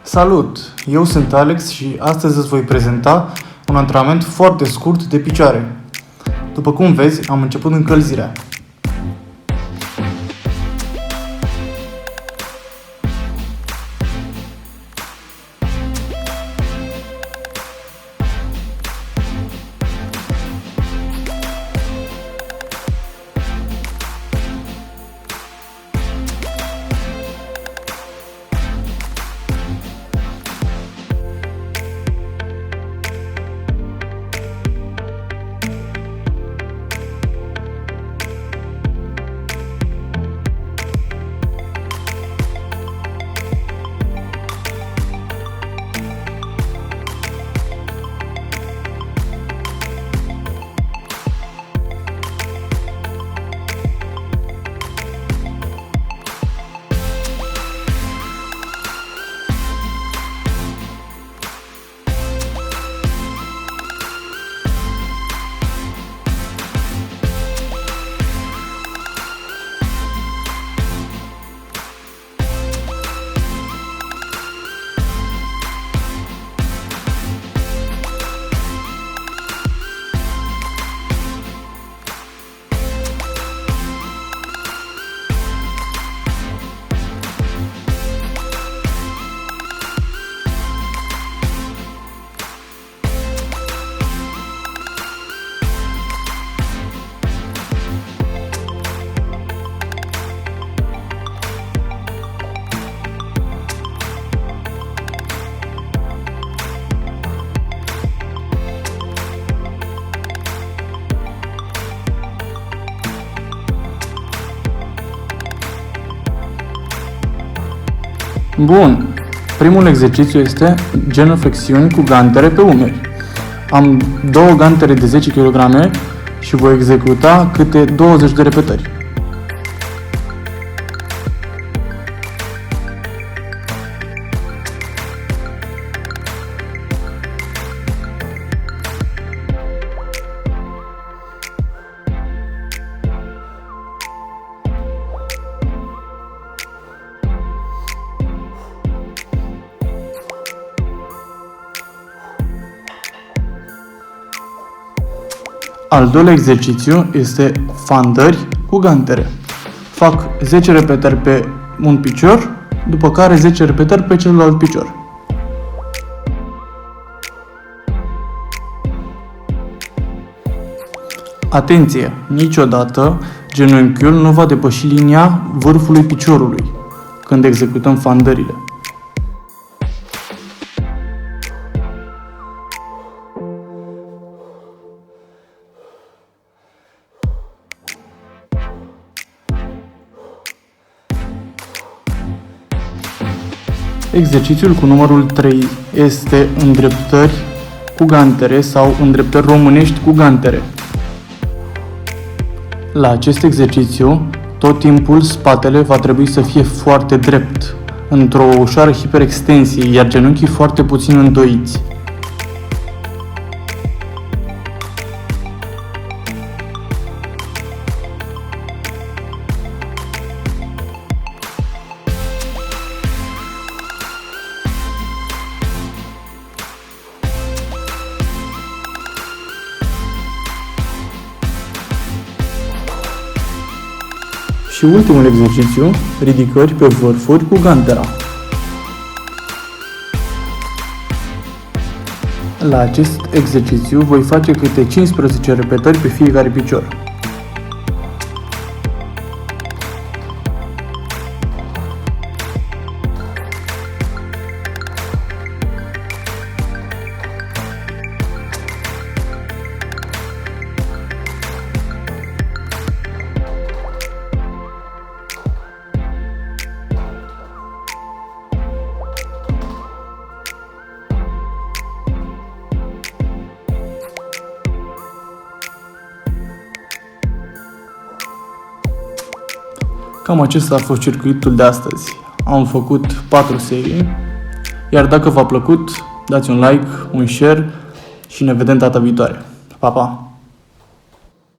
Salut! Eu sunt Alex și astăzi îți voi prezenta un antrenament foarte scurt de picioare. După cum vezi, am început încălzirea. Bun, primul exercițiu este genoflexiuni cu gantere pe umeri. Am două gantere de 10 kg și voi executa câte 20 de repetări. Al doilea exercițiu este fandări cu gantere. Fac 10 repetări pe un picior, după care 10 repetări pe celălalt picior. Atenție! Niciodată genunchiul nu va depăși linia vârfului piciorului când executăm fandările. Exercițiul cu numărul 3 este îndreptări cu gantere sau îndreptări românești cu gantere. La acest exercițiu, tot timpul spatele va trebui să fie foarte drept, într-o ușoară hiperextensie, iar genunchii foarte puțin îndoiți. Și ultimul exercițiu, ridicări pe vârfuri cu gantera. La acest exercițiu voi face câte 15 repetări pe fiecare picior. Cam acesta a fost circuitul de astăzi. Am făcut 4 serii, iar dacă v-a plăcut, dați un like, un share și ne vedem data viitoare. Pa, pa!